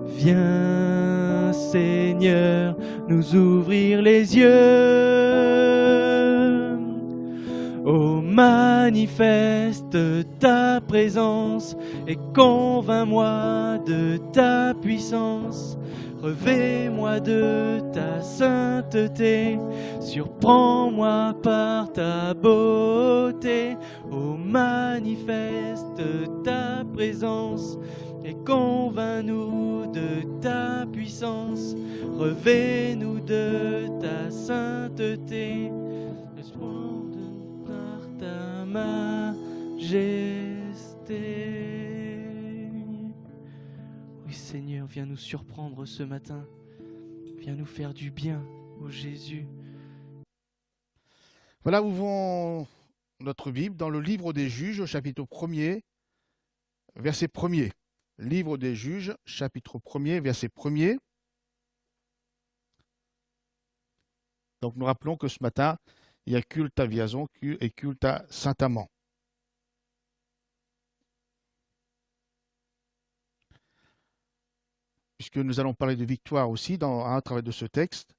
Viens, Seigneur, nous ouvrir les yeux. Oh, manifeste ta présence et convainc-moi de ta puissance. Revêt-moi de ta sainteté, surprends-moi par ta beauté. Oh, manifeste ta présence et convainc-nous de ta puissance. Revêt-nous de ta sainteté, par ta majesté. Oui, Seigneur, viens nous surprendre ce matin. Viens nous faire du bien, ô Jésus. Voilà, ouvrons notre Bible dans le livre des Juges, au chapitre 1er, verset 1er. Livre des Juges, chapitre 1er, verset 1er. Donc nous rappelons que ce matin, il y a culte à Vierzon et culte à Saint-Amand. Puisque nous allons parler de victoire aussi à travers de ce texte.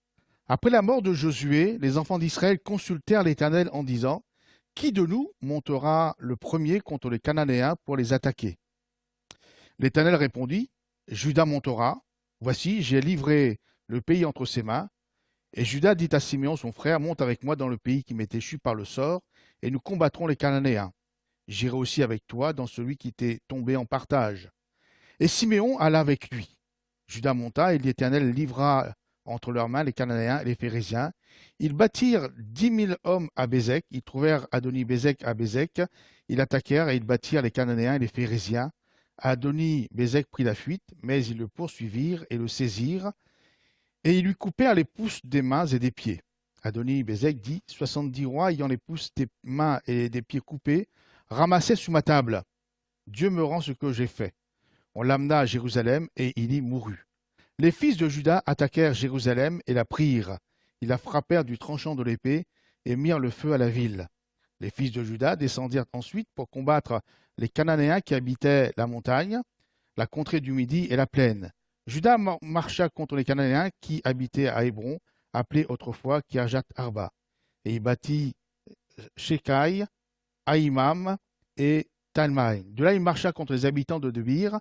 Après la mort de Josué, les enfants d'Israël consultèrent l'Éternel en disant : Qui de nous montera le premier contre les Cananéens pour les attaquer ? L'Éternel répondit : Juda montera. Voici, j'ai livré le pays entre ses mains. Et Juda dit à Siméon son frère : Monte avec moi dans le pays qui m'est échu par le sort, et nous combattrons les Cananéens. J'irai aussi avec toi dans celui qui t'est tombé en partage. Et Siméon alla avec lui. Juda monta, et l'Éternel livra entre leurs mains les Cananéens et les Phéréziens. Ils bâtirent 10 000 hommes à Bézek. Ils trouvèrent Adoni-Bézek à Bézek. Ils attaquèrent et ils bâtirent les Cananéens et les Phéréziens. Adoni-Bézek prit la fuite, mais ils le poursuivirent et le saisirent. Et ils lui coupèrent les pouces des mains et des pieds. Adoni-Bézek dit : 70 rois ayant les pouces des mains et des pieds coupés ramassaient sous ma table. Dieu me rend ce que j'ai fait. On l'amena à Jérusalem et il y mourut. Les fils de Juda attaquèrent Jérusalem et la prirent. Ils la frappèrent du tranchant de l'épée et mirent le feu à la ville. Les fils de Juda descendirent ensuite pour combattre les Cananéens qui habitaient la montagne, la contrée du Midi et la plaine. Juda marcha contre les Cananéens qui habitaient à Hébron, appelé autrefois Kirjat Arba. Et il bâtit Shekai, Aïmam et Talmaï. De là, il marcha contre les habitants de Débir.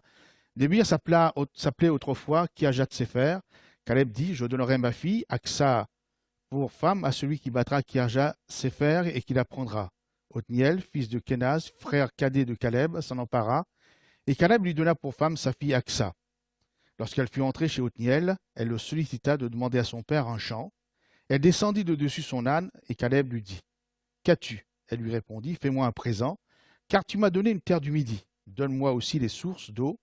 Débir s'appelait autrefois Kirjat Sefer. Caleb dit : Je donnerai ma fille, Aksa, pour femme à celui qui battra Kirjat Sefer et qui la prendra. Othniel, fils de Kenaz, frère cadet de Caleb, s'en empara. Et Caleb lui donna pour femme sa fille Aksa. Lorsqu'elle fut entrée chez Othniel, elle le sollicita de demander à son père un champ. Elle descendit de dessus son âne, et Caleb lui dit : Qu'as-tu ? Elle lui répondit : Fais-moi un présent, car tu m'as donné une terre du Midi. Donne-moi aussi les sources d'eau.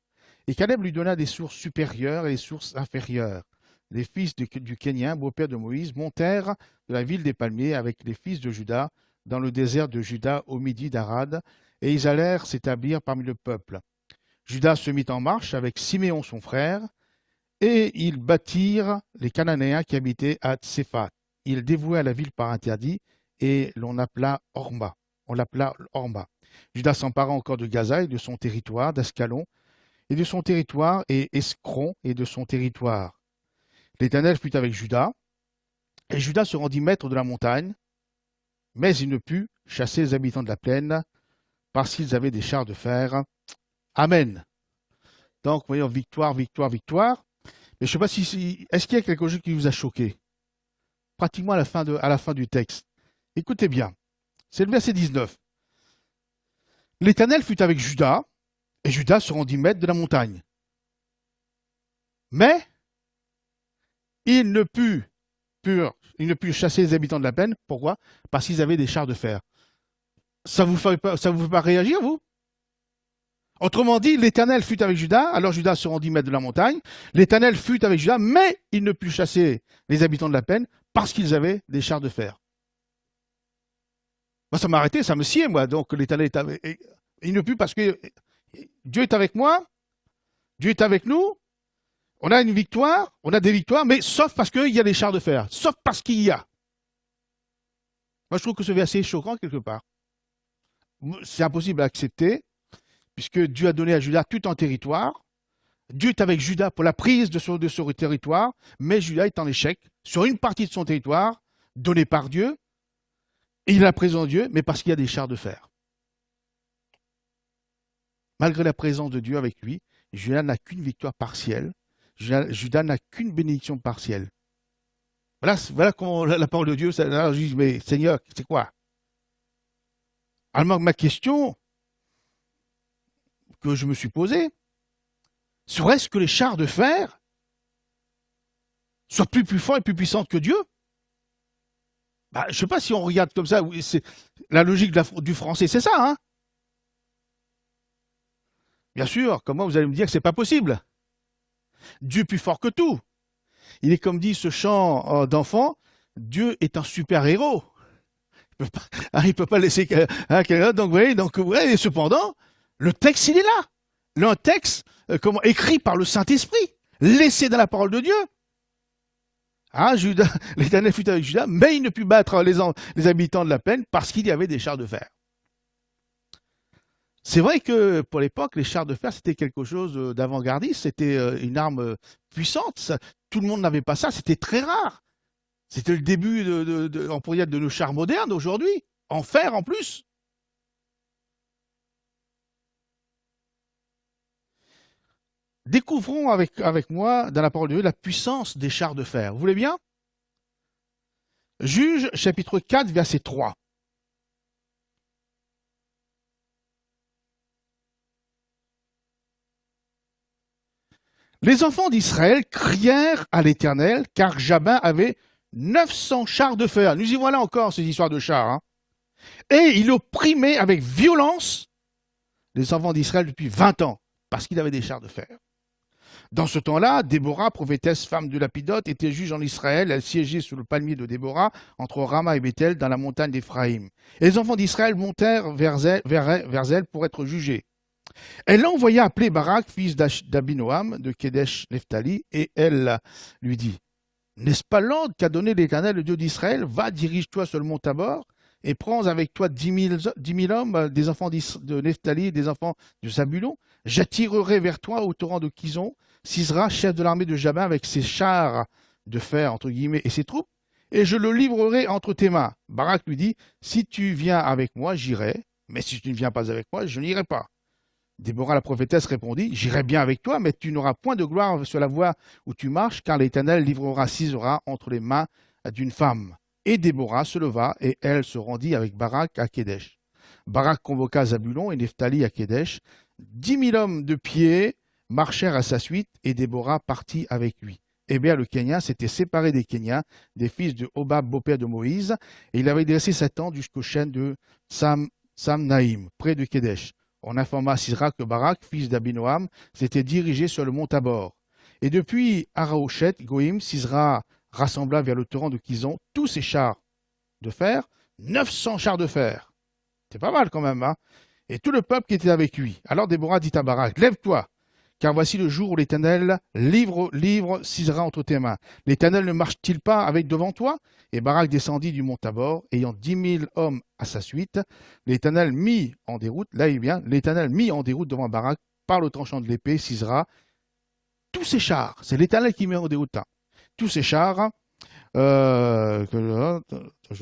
Et Caleb lui donna des sources supérieures et des sources inférieures. Les fils du Kénien, beau-père de Moïse, montèrent de la ville des palmiers avec les fils de Juda dans le désert de Juda au midi d'Arad, et ils allèrent s'établir parmi le peuple. Juda se mit en marche avec Siméon son frère, et ils bâtirent les Cananéens qui habitaient à Tséphat. Ils dévouèrent la ville par interdit, et l'on l'appela Horma. Juda s'empara encore de Gaza et de son territoire, d'Ascalon, et de son territoire, et Escron et de son territoire. L'Éternel fut avec Juda, et Juda se rendit maître de la montagne, mais il ne put chasser les habitants de la plaine, parce qu'ils avaient des chars de fer. Amen. Donc, voyons, victoire, victoire, victoire. Mais je ne sais pas si est-ce qu'il y a quelque chose qui vous a choqué? Pratiquement à la fin du texte. Écoutez bien. C'est le verset 19. L'Éternel fut avec Juda, et Juda se rendit maître de la montagne. Mais il ne put chasser les habitants de la plaine. Pourquoi? Parce qu'ils avaient des chars de fer. Ça vous fait pas réagir, vous? Autrement dit, l'Éternel fut avec Juda, alors Juda se rendit maître de la montagne. L'Éternel fut avec Juda, mais il ne put chasser les habitants de la plaine parce qu'ils avaient des chars de fer. Moi, ça m'a arrêté, ça me sciait, moi. Donc, l'Éternel est avec... Il ne put parce que Dieu est avec moi, Dieu est avec nous. On a une victoire, on a des victoires, mais sauf parce qu'il y a des chars de fer, sauf parce qu'il y a. Moi, je trouve que ce verset est choquant quelque part. C'est impossible à accepter, puisque Dieu a donné à Juda tout un territoire, Dieu est avec Juda pour la prise de son territoire, mais Juda est en échec sur une partie de son territoire donné par Dieu. Il a la présence de Dieu, mais parce qu'il y a des chars de fer. Malgré la présence de Dieu avec lui, Juda n'a qu'une victoire partielle. Juda n'a qu'une bénédiction partielle. Voilà comment la parole de Dieu, je dis, mais Seigneur, c'est quoi? Alors ma question que je me suis posée, serait-ce que les chars de fer soient plus forts et plus puissants que Dieu? Je ne sais pas si on regarde comme ça, c'est la logique du français, c'est ça, hein? Bien sûr, comment vous allez me dire que c'est pas possible? Dieu est plus fort que tout. Il est comme dit ce chant d'enfant, Dieu est un super-héros. Il peut pas laisser quelqu'un. Donc, et cependant, le texte, il est là. Un texte écrit par le Saint-Esprit, laissé dans la parole de Dieu. L'Éternel fut avec Juda, mais il ne put battre les habitants de la plaine parce qu'il y avait des chars de fer. C'est vrai que pour l'époque, les chars de fer, c'était quelque chose d'avant-gardiste, c'était une arme puissante. Tout le monde n'avait pas ça, c'était très rare. C'était le début, on pourrait dire, de nos chars modernes aujourd'hui, en fer en plus. Découvrons avec moi, dans la parole de Dieu, la puissance des chars de fer. Vous voulez bien? Juges, chapitre 4, verset 3. Les enfants d'Israël crièrent à l'Éternel, car Jabin avait 900 chars de fer. Nous y voilà encore, ces histoires de chars. Hein. Et il opprimait avec violence les enfants d'Israël depuis 20 ans, parce qu'il avait des chars de fer. Dans ce temps-là, Déborah, prophétesse, femme de Lapidote, était juge en Israël. Elle siégeait sous le palmier de Déborah, entre Rama et Bethel, dans la montagne d'Éphraïm. Et les enfants d'Israël montèrent vers elle pour être jugés. Elle envoya appeler Barak, fils d'Abinoam, de Kedesh Nephtali, et elle lui dit, « N'est-ce pas l'ordre qu'a donné l'Éternel, le Dieu d'Israël? Va, dirige-toi sur le mont Tabor, et prends avec toi 10 000 hommes, des enfants de Nephtali et des enfants de Zabulon. J'attirerai vers toi au torrent de Kison, Sisra, chef de l'armée de Jabin, avec ses chars de fer, entre guillemets, et ses troupes, et je le livrerai entre tes mains. » Barak lui dit, « Si tu viens avec moi, j'irai, mais si tu ne viens pas avec moi, je n'irai pas. » Déborah la prophétesse répondit, « J'irai bien avec toi, mais tu n'auras point de gloire sur la voie où tu marches, car l'Éternel livrera Sisera entre les mains d'une femme. » Et Déborah se leva, et elle se rendit avec Barak à Kédesh. Barak convoqua Zabulon et Nephtali à Kédesh. 10 000 hommes de pied marchèrent à sa suite, et Déborah partit avec lui. Hébert le Kénien s'était séparé des Kéniens, des fils de Hobab, beau-père de Moïse, et il avait dressé sa tente jusqu'au chêne de Samnaïm, près de Kédesh. On informa Sisra que Barak, fils d'Abinoam, s'était dirigé sur le mont Tabor. Et depuis Araouchet, Goïm, Sisra rassembla vers le torrent de Kison tous ses chars de fer, 900 chars de fer. C'est pas mal quand même, hein? Et tout le peuple qui était avec lui. Alors Déborah dit à Barak, « Lève-toi, car voici le jour où l'Éternel livre Sisra entre tes mains. L'Éternel ne marche-t-il pas avec devant toi ?» Et Barak descendit du mont Tabor, ayant 10 000 hommes à sa suite. L'Éternel mit en déroute, là il vient, l'Éternel mit en déroute devant Barak, par le tranchant de l'épée, Sisra, tous ses chars. C'est l'Éternel qui met en déroute là. Tous ces chars, je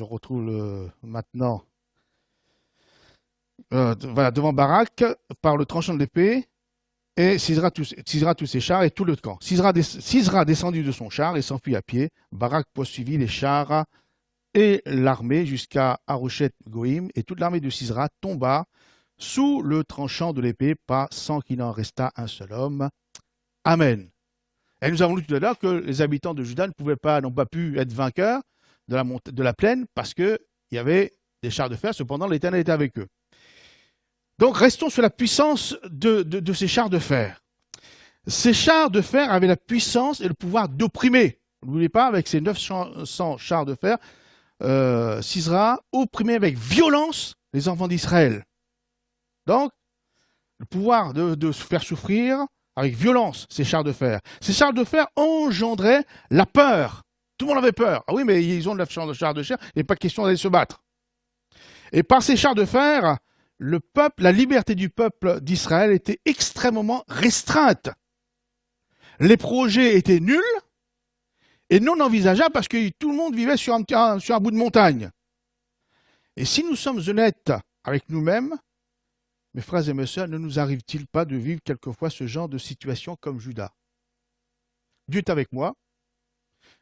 retrouve maintenant, voilà, devant Barak, par le tranchant de l'épée, et Sisra tous ses chars et tout le camp. Sisra descendit de son char et s'enfuit à pied. Barak poursuivit les chars et l'armée jusqu'à Arochet Goïm, et toute l'armée de Sisra tomba sous le tranchant de l'épée, pas sans qu'il en restât un seul homme. Amen. Et nous avons lu tout à l'heure que les habitants de Juda n'ont pas pu être vainqueurs de la plaine parce qu'il y avait des chars de fer, cependant l'Éternel était avec eux. Donc restons sur la puissance de ces chars de fer. Ces chars de fer avaient la puissance et le pouvoir d'opprimer. N'oubliez pas, avec ces 900 chars de fer, Sisra opprimait avec violence les enfants d'Israël. Donc, le pouvoir de se faire souffrir avec violence ces chars de fer. Ces chars de fer engendraient la peur. Tout le monde avait peur. Ah oui, mais ils ont de la chars de fer, il n'est pas question d'aller se battre. Et par ces chars de fer, la liberté du peuple d'Israël était extrêmement restreinte. Les projets étaient nuls et non envisageables parce que tout le monde vivait sur un bout de montagne. Et si nous sommes honnêtes avec nous-mêmes, mes frères et mes sœurs, ne nous arrive-t-il pas de vivre quelquefois ce genre de situation comme Judas? Dieu est avec moi,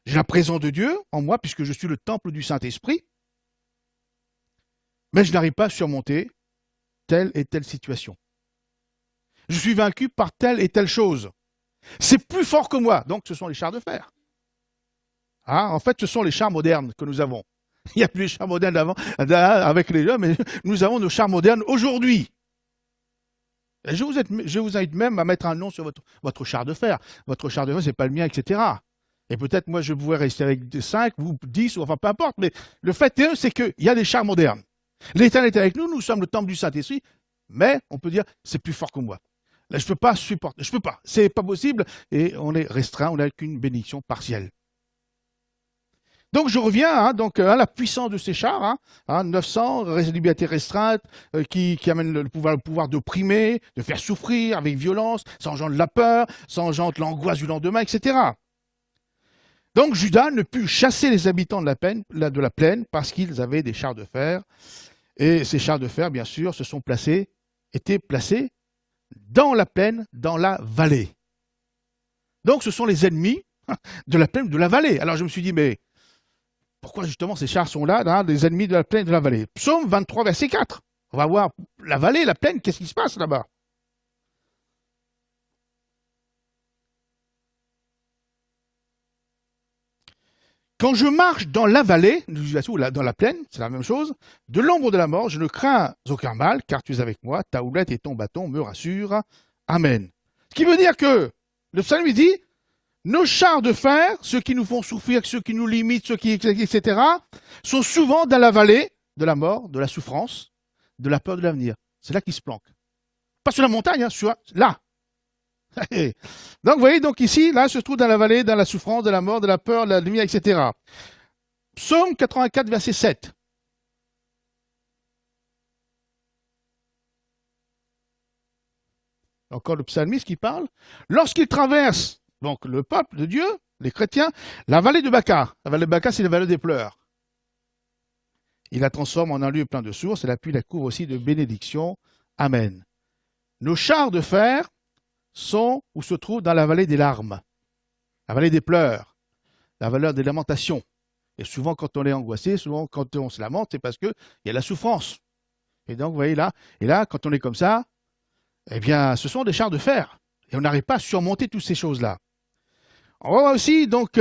j'ai la présence de Dieu en moi puisque je suis le temple du Saint-Esprit, mais je n'arrive pas à surmonter telle et telle situation. Je suis vaincu par telle et telle chose. C'est plus fort que moi, donc ce sont les chars de fer. Ah, en fait, ce sont les chars modernes que nous avons. Il n'y a plus les chars modernes d'avant, avec les hommes, mais nous avons nos chars modernes aujourd'hui. Et je vous invite même à mettre un nom sur votre char de fer. Votre char de fer, c'est pas le mien, etc. Et peut-être, moi, je pourrais rester avec 5, vous 10, ou enfin, peu importe. Mais le fait est, c'est qu'il y a des chars modernes. L'Éternel est avec nous, nous sommes le temple du Saint-Esprit, mais on peut dire, c'est plus fort que moi. Là, je ne peux pas supporter, je peux pas. C'est pas possible, et on est restreint, on n'a qu'une bénédiction partielle. Donc je reviens à la puissance de ces chars, 900, liberté restreinte, qui amène le pouvoir d'opprimer, de faire souffrir avec violence, ça engendre la peur, ça engendre l'angoisse du lendemain, etc. Donc Judas ne put chasser les habitants de la plaine parce qu'ils avaient des chars de fer. Et ces chars de fer, bien sûr, étaient placés dans la plaine, dans la vallée. Donc ce sont les ennemis de la plaine, de la vallée. Alors je me suis dit, mais pourquoi justement ces chars sont là, des ennemis de la plaine, de la vallée? Psaume 23, verset 4. On va voir la vallée, la plaine, qu'est-ce qui se passe là-bas? Quand je marche dans la vallée, dans la plaine, c'est la même chose, de l'ombre de la mort, je ne crains aucun mal, car tu es avec moi, ta houlette et ton bâton me rassurent. Amen. Ce qui veut dire que le psalme dit, nos chars de fer, ceux qui nous font souffrir, ceux qui nous limitent, etc., sont souvent dans la vallée de la mort, de la souffrance, de la peur de l'avenir. C'est là qu'ils se planquent. Pas sur la montagne, là. Donc, vous voyez, donc ici, là, se trouve dans la vallée, dans la souffrance, de la mort, de la peur, de la lumière, etc. Psaume 84, verset 7. Encore le psalmiste qui parle. Lorsqu'il traverse, donc le peuple de Dieu, les chrétiens, la vallée de Baca. La vallée de Baca, c'est la vallée des pleurs. Il la transforme en un lieu plein de sources et la couvre aussi de bénédictions. Amen. Nos chars de fer sont ou se trouvent dans la vallée des larmes, la vallée des pleurs, la vallée des lamentations. Et souvent, quand on est angoissé, souvent, quand on se lamente, c'est parce qu'il y a la souffrance. Et donc, vous voyez là, quand on est comme ça, eh bien, ce sont des chars de fer. Et on n'arrive pas à surmonter toutes ces choses-là. On va voir aussi, donc,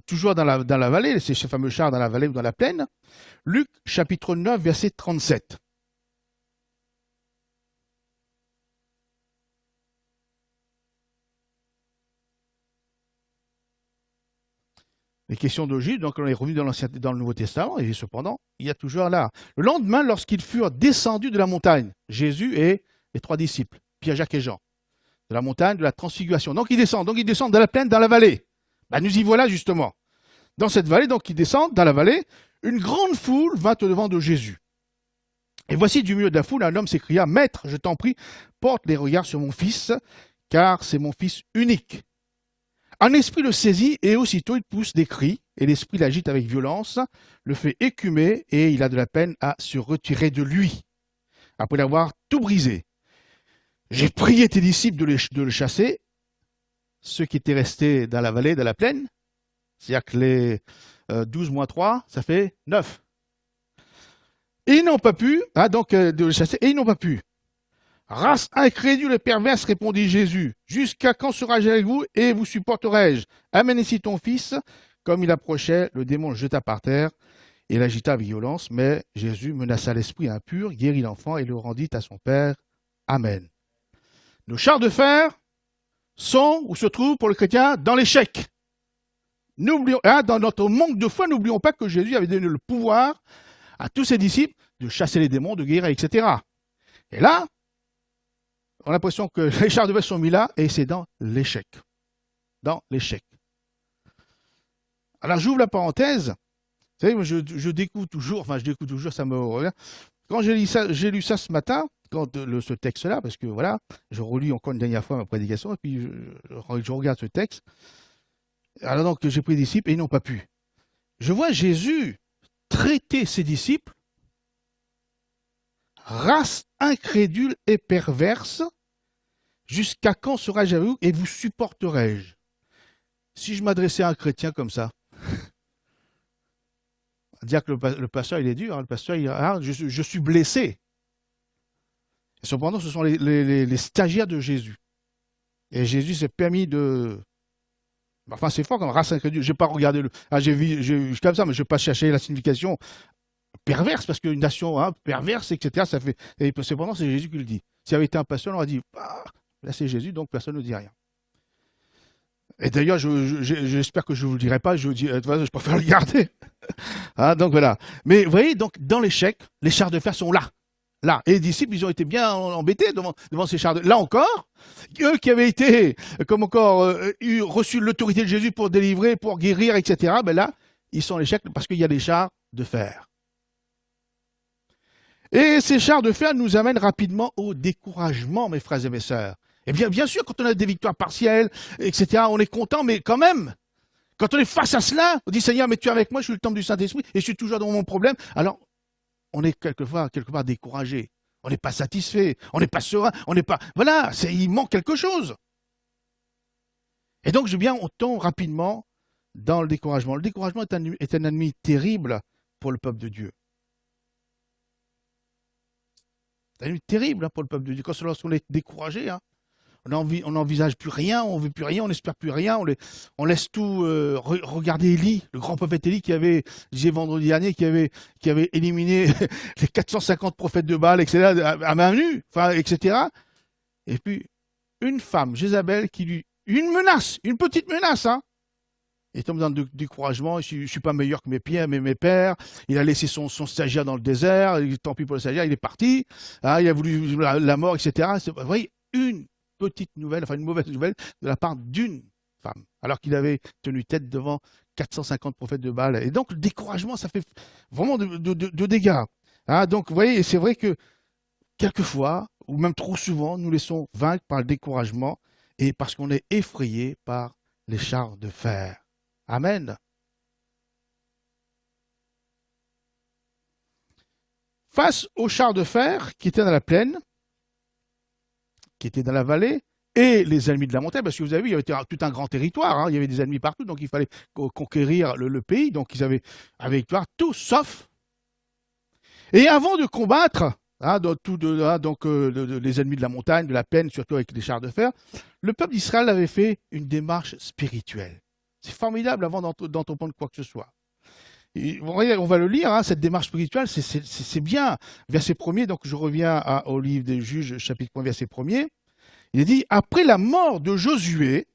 toujours dans la vallée, ces fameux chars dans la vallée ou dans la plaine, Luc, chapitre 9, verset 37. Les questions d'Ogive, donc on est revenu dans le Nouveau Testament, et cependant, il y a toujours là. Le lendemain, lorsqu'ils furent descendus de la montagne, Jésus et les 3 disciples, Pierre, Jacques et Jean, de la montagne de la transfiguration. Donc ils descendent dans la plaine, dans la vallée. Nous y voilà justement. Dans cette vallée, donc ils descendent dans la vallée, une grande foule vint au devant de Jésus. Et voici du milieu de la foule, un homme s'écria, « Maître, je t'en prie, porte les regards sur mon fils, car c'est mon fils unique. » Un esprit le saisit et aussitôt il pousse des cris et l'esprit l'agite avec violence, le fait écumer et il a de la peine à se retirer de lui, après l'avoir tout brisé. J'ai prié tes disciples de le chasser, ceux qui étaient restés dans la vallée, dans la plaine, c'est-à-dire que les 12 moins 3, ça fait 9. Et ils n'ont pas pu, de le chasser, et ils n'ont pas pu. Race incrédule et perverse, répondit Jésus. Jusqu'à quand serai-je avec vous et vous supporterai-je? Amène ici ton fils. Comme il approchait, le démon le jeta par terre et l'agita avec violence. Mais Jésus menaça l'esprit impur, guérit l'enfant et le rendit à son père. Amen. Nos chars de fer sont ou se trouvent pour le chrétien dans l'échec. N'oublions, dans notre manque de foi, n'oublions pas que Jésus avait donné le pouvoir à tous ses disciples de chasser les démons, de guérir, etc. Et là, on a l'impression que les chars de fer sont mis là et c'est dans l'échec. Dans l'échec. Alors j'ouvre la parenthèse. Vous savez, moi, je découvre toujours, ça me revient. Quand j'ai lu ça ce matin, ce texte-là, parce que voilà, je relis encore une dernière fois ma prédication, et puis je regarde ce texte. Alors donc, j'ai pris des disciples et ils n'ont pas pu. Je vois Jésus traiter ses disciples, race incrédule et perverse, jusqu'à quand serai-je avec vous et vous supporterai-je? Si je m'adressais à un chrétien comme ça, dire que le pasteur, il est dur, hein, le pasteur, je suis blessé. Et cependant, ce sont les stagiaires de Jésus. Et Jésus s'est permis de... Enfin, c'est fort comme race incrédule. Je n'ai pas regardé j'ai comme ça, mais je ne vais pas chercher la signification perverse, parce qu'une nation perverse, etc., ça fait... Et cependant, c'est Jésus qui le dit. S'il y avait été un pasteur, on aurait dit, là c'est Jésus, donc personne ne dit rien. Et d'ailleurs, j'espère que je ne vous le dirai pas, je préfère le garder. Donc voilà. Mais vous voyez, donc, dans l'échec, les chars de fer sont là. Là. Et les disciples, ils ont été bien embêtés devant ces chars de fer. Là encore, eux qui avaient été, comme encore, reçu l'autorité de Jésus pour délivrer, pour guérir, etc., ben là, ils sont en échec parce qu'il y a des chars de fer. Et ces chars de fer nous amènent rapidement au découragement, mes frères et mes sœurs. Et bien sûr, quand on a des victoires partielles, etc., on est content, mais quand même, quand on est face à cela, on dit, Seigneur, mais tu es avec moi, je suis le temple du Saint-Esprit, et je suis toujours dans mon problème. Alors, on est quelque part découragé. On n'est pas satisfait, on n'est pas serein, on n'est pas... Voilà, il manque quelque chose. Et donc, on tombe rapidement dans le découragement. Le découragement est un ennemi terrible pour le peuple de Dieu. C'est un ennemi terrible pour le peuple de Dieu. Lorsqu'on est découragé, on n'envisage plus rien, on ne veut plus rien, on n'espère plus rien, on laisse tout. Regardez Élie, le grand prophète Élie qui avait, j'ai vendredi dernier, qui avait éliminé les 450 prophètes de Baal, etc., à main nue, etc. Et puis, une femme, Jézabel, qui lui... Une petite menace, il tombe dans le découragement, je ne suis pas meilleur que mes pères, il a laissé son stagiaire dans le désert, tant pis pour le stagiaire, il est parti, il a voulu la mort, etc. Vous voyez, une mauvaise nouvelle de la part d'une femme, alors qu'il avait tenu tête devant 450 prophètes de Baal. Et donc, le découragement, ça fait vraiment de dégâts. Donc, vous voyez, c'est vrai que quelquefois, ou même trop souvent, nous laissons vaincre par le découragement et parce qu'on est effrayé par les chars de fer. Amen. Face aux chars de fer qui étaient dans la plaine, qui étaient dans la vallée, et les ennemis de la montagne, parce que vous avez vu, il y avait tout un grand territoire, il y avait des ennemis partout, donc il fallait conquérir le pays, donc ils avaient victoire, tout sauf. Et avant de combattre, les ennemis de la montagne, de la plaine, surtout avec les chars de fer, le peuple d'Israël avait fait une démarche spirituelle. C'est formidable avant d'entreprendre quoi que ce soit. Et, on va le lire, cette démarche spirituelle, c'est bien. Verset 1er, donc je reviens au livre des Juges, chapitre 1, verset 1er. Il est dit, après la mort de Josué,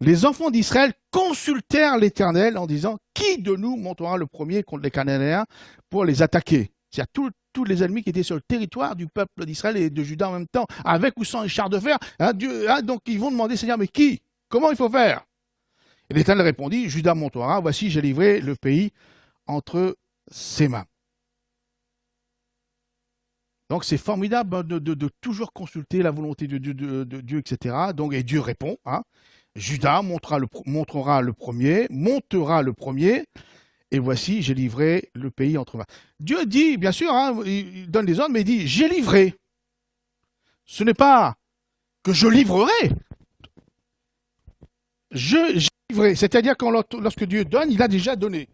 les enfants d'Israël consultèrent l'Éternel en disant, qui de nous montera le premier contre les Cananéens pour les attaquer? C'est-à-dire tous les ennemis qui étaient sur le territoire du peuple d'Israël et de Juda en même temps, avec ou sans les chars de fer. Donc ils vont demander, Seigneur, mais qui? Comment il faut faire? Et l'Éternel répondit, Juda montera, voici, j'ai livré le pays entre ses mains. Donc c'est formidable de toujours consulter la volonté de Dieu, etc. Donc, et Dieu répond. Juda montera le premier, et voici, j'ai livré le pays entre mains. Dieu dit, bien sûr, il donne des ordres, mais il dit, j'ai livré. Ce n'est pas que je livrerai. J'ai livré. C'est-à-dire que lorsque Dieu donne, il a déjà donné.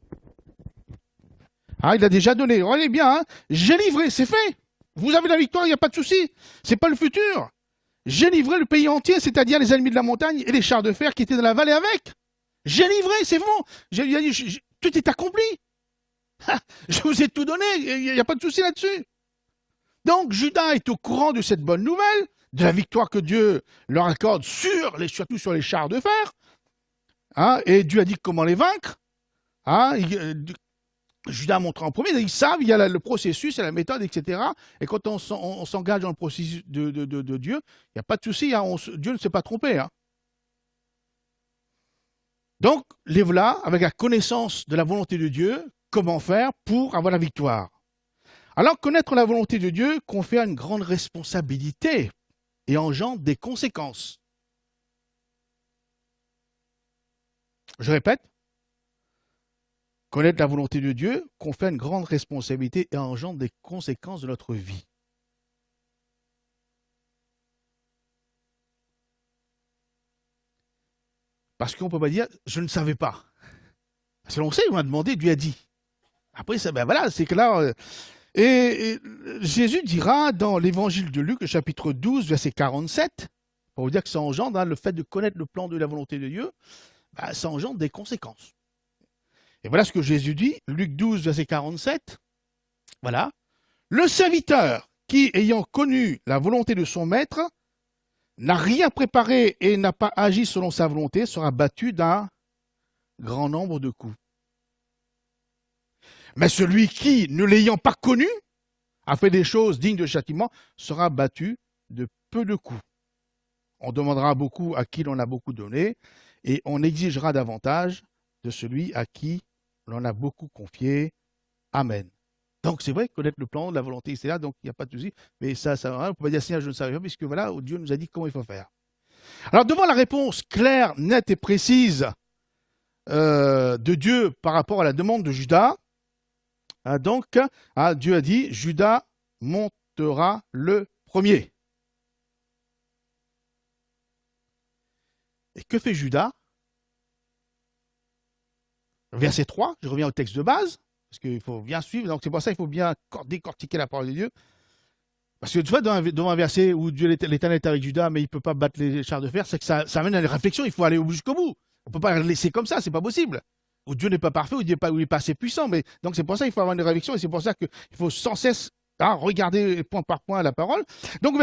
Il a déjà donné. Regardez bien, j'ai livré, c'est fait. Vous avez la victoire, il n'y a pas de souci. C'est pas le futur. J'ai livré le pays entier, c'est-à-dire les ennemis de la montagne et les chars de fer qui étaient dans la vallée avec. J'ai livré, c'est bon. Tout est accompli. Je vous ai tout donné, il n'y a pas de souci là-dessus. Donc, Juda est au courant de cette bonne nouvelle, de la victoire que Dieu leur accorde surtout sur les chars de fer. Et Dieu a dit comment les vaincre. Juda montre en premier, ils savent, il y a le processus, il y a la méthode, etc. Et quand on s'engage dans le processus de Dieu, il n'y a pas de souci, Dieu ne s'est pas trompé. Donc, les voilà, avec la connaissance de la volonté de Dieu, comment faire pour avoir la victoire. Alors, connaître la volonté de Dieu confère une grande responsabilité et engendre des conséquences. Je répète, connaître la volonté de Dieu confère une grande responsabilité et engendre des conséquences de notre vie. Parce qu'on ne peut pas dire « je ne savais pas ». Parce que l'on sait, on a demandé, Dieu a dit. Après, ça, ben voilà, c'est que là... Et Jésus dira dans l'évangile de Luc, chapitre 12, verset 47, pour vous dire que ça engendre, le fait de connaître le plan de la volonté de Dieu, ben, ça engendre des conséquences. Et voilà ce que Jésus dit, Luc 12, verset 47. Voilà. Le serviteur qui, ayant connu la volonté de son maître, n'a rien préparé et n'a pas agi selon sa volonté, sera battu d'un grand nombre de coups. Mais celui qui, ne l'ayant pas connu, a fait des choses dignes de châtiment, sera battu de peu de coups. On demandera beaucoup à qui l'on a beaucoup donné, et on exigera davantage de celui à qui l'on a beaucoup confié. Amen. Donc c'est vrai, connaître le plan, la volonté, c'est là, donc il n'y a pas de souci. Mais ça on ne peut pas dire Seigneur, je ne savais pas, puisque voilà, Dieu nous a dit comment il faut faire. Alors devant la réponse claire, nette et précise de Dieu par rapport à la demande de Judas, donc Dieu a dit, Judas montera le premier. Et que fait Judas? Verset 3, je reviens au texte de base, parce qu'il faut bien suivre, donc c'est pour ça qu'il faut bien décortiquer la parole de Dieu. Parce que tu vois, dans un verset où Dieu l'Éternel est avec Judas, mais il ne peut pas battre les chars de fer, c'est que ça amène à une réflexion, il faut aller jusqu'au bout. On ne peut pas le laisser comme ça, c'est pas possible. Où Dieu n'est pas parfait, où il n'est pas assez puissant. Mais, donc c'est pour ça qu'il faut avoir une réflexion, et c'est pour ça qu'il faut sans cesse regarder point par point la parole. Donc,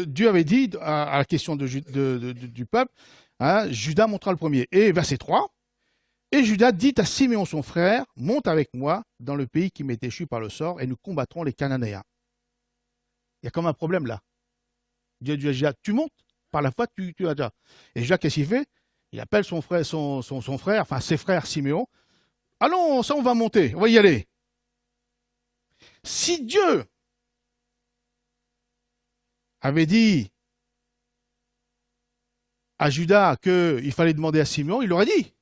Dieu avait dit à la question du peuple, Judas montera le premier. Et verset 3, et Judas dit à Siméon son frère, monte avec moi dans le pays qui m'est échu par le sort, et nous combattrons les Cananéens. Il y a comme un problème là. Dieu dit à Judas, tu montes, par la foi tu as déjà. Et Judas, qu'est-ce qu'il fait? Il appelle son frère, enfin ses frères Siméon. Allons, ça on va monter, on va y aller. Si Dieu avait dit à Judas qu'il fallait demander à Siméon, il l'aurait dit.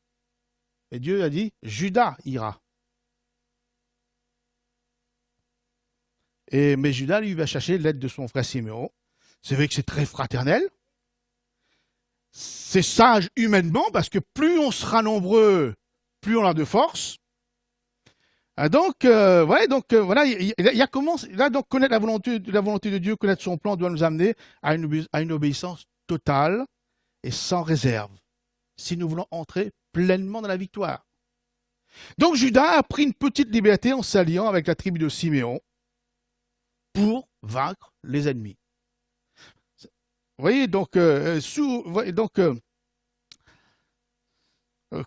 Et Dieu a dit, Judas ira. Mais Judas, lui, va chercher l'aide de son frère Siméon. C'est vrai que c'est très fraternel. C'est sage humainement, parce que plus on sera nombreux, plus on a de force. Donc, voilà, il y a comment, là, donc, connaître la volonté de Dieu, connaître son plan doit nous amener à une obéissance totale et sans réserve, si nous voulons entrer pleinement dans la victoire. Donc, Judas a pris une petite liberté en s'alliant avec la tribu de Siméon pour vaincre les ennemis. Vous voyez, donc,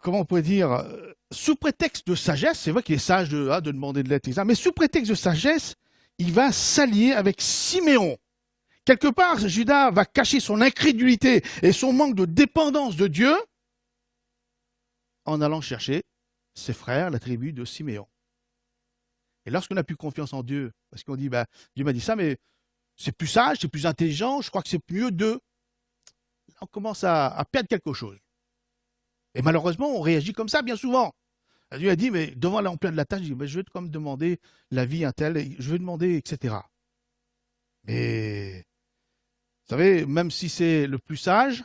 comment on pourrait dire, sous prétexte de sagesse, c'est vrai qu'il est sage de demander de l'aide, etc., mais sous prétexte de sagesse, il va s'allier avec Siméon. Quelque part, Judas va cacher son incrédulité et son manque de dépendance de Dieu en allant chercher ses frères, la tribu de Siméon. Et lorsqu'on n'a plus confiance en Dieu, parce qu'on dit, Dieu m'a dit ça, mais c'est plus sage, c'est plus intelligent, je crois que c'est mieux d'eux, on commence à perdre quelque chose. Et malheureusement, on réagit comme ça bien souvent. Dieu a dit, mais devant l'ampleur de la tâche, je vais quand même demander l'avis un tel, je vais demander, etc. Mais, vous savez, même si c'est le plus sage,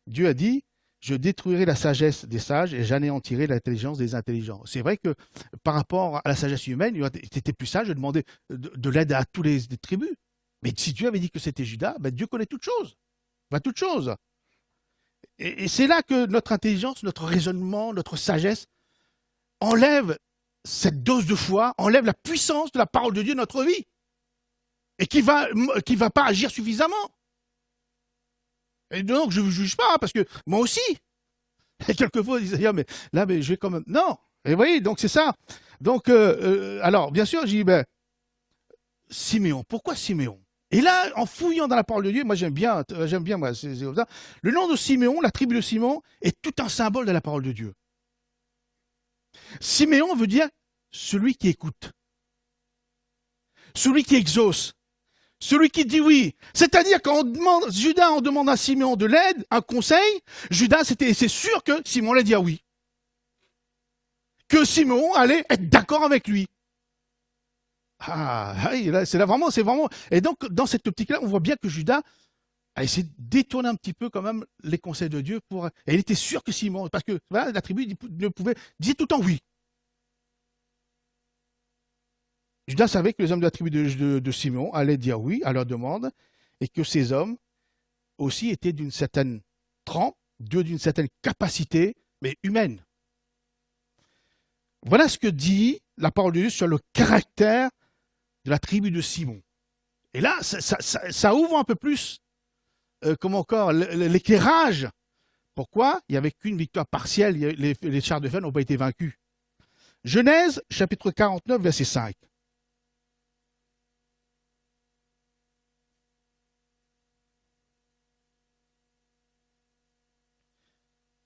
Dieu a dit, je détruirai la sagesse des sages et j'anéantirai l'intelligence des intelligents. C'est vrai que par rapport à la sagesse humaine, il était plus sage de demander de l'aide à tous les tribus. Mais si Dieu avait dit que c'était Judas, Dieu connaît toutes choses. Toutes choses. Et c'est là que notre intelligence, notre raisonnement, notre sagesse enlève cette dose de foi, enlève la puissance de la parole de Dieu dans notre vie. Et qui va pas agir suffisamment. Et donc, je ne vous juge pas, parce que moi aussi. Et quelquefois, ils disent, mais là, je vais quand même. Non. Et vous voyez, donc c'est ça. Donc, alors, bien sûr, j'ai dit, Siméon. Pourquoi Siméon? Et là, en fouillant dans la parole de Dieu, moi j'aime bien, moi, c'est comme ça. Le nom de Siméon, la tribu de Siméon, est tout un symbole de la parole de Dieu. Siméon veut dire celui qui écoute. celui qui exauce, celui qui dit oui. C'est-à-dire quand Judas en demande à Simeon de l'aide, un conseil, Judas, c'est sûr que Simon allait dire oui. Que Simeon allait être d'accord avec lui. C'est vraiment. Et donc, dans cette optique-là, on voit bien que Judas a essayé de détourner un petit peu quand même les conseils de Dieu et il était sûr que Simon, parce que voilà, la tribu disait tout le temps oui. Judas savait que les hommes de la tribu de Simon allaient dire oui à leur demande et que ces hommes aussi étaient d'une certaine trempe, d'une certaine capacité, mais humaine. Voilà ce que dit la parole de Dieu sur le caractère de la tribu de Simon. Et là, ça ouvre un peu plus, l'éclairage. Pourquoi? Il n'y avait qu'une victoire partielle, les chars de fer n'ont pas été vaincus. Genèse, chapitre 49, verset 5.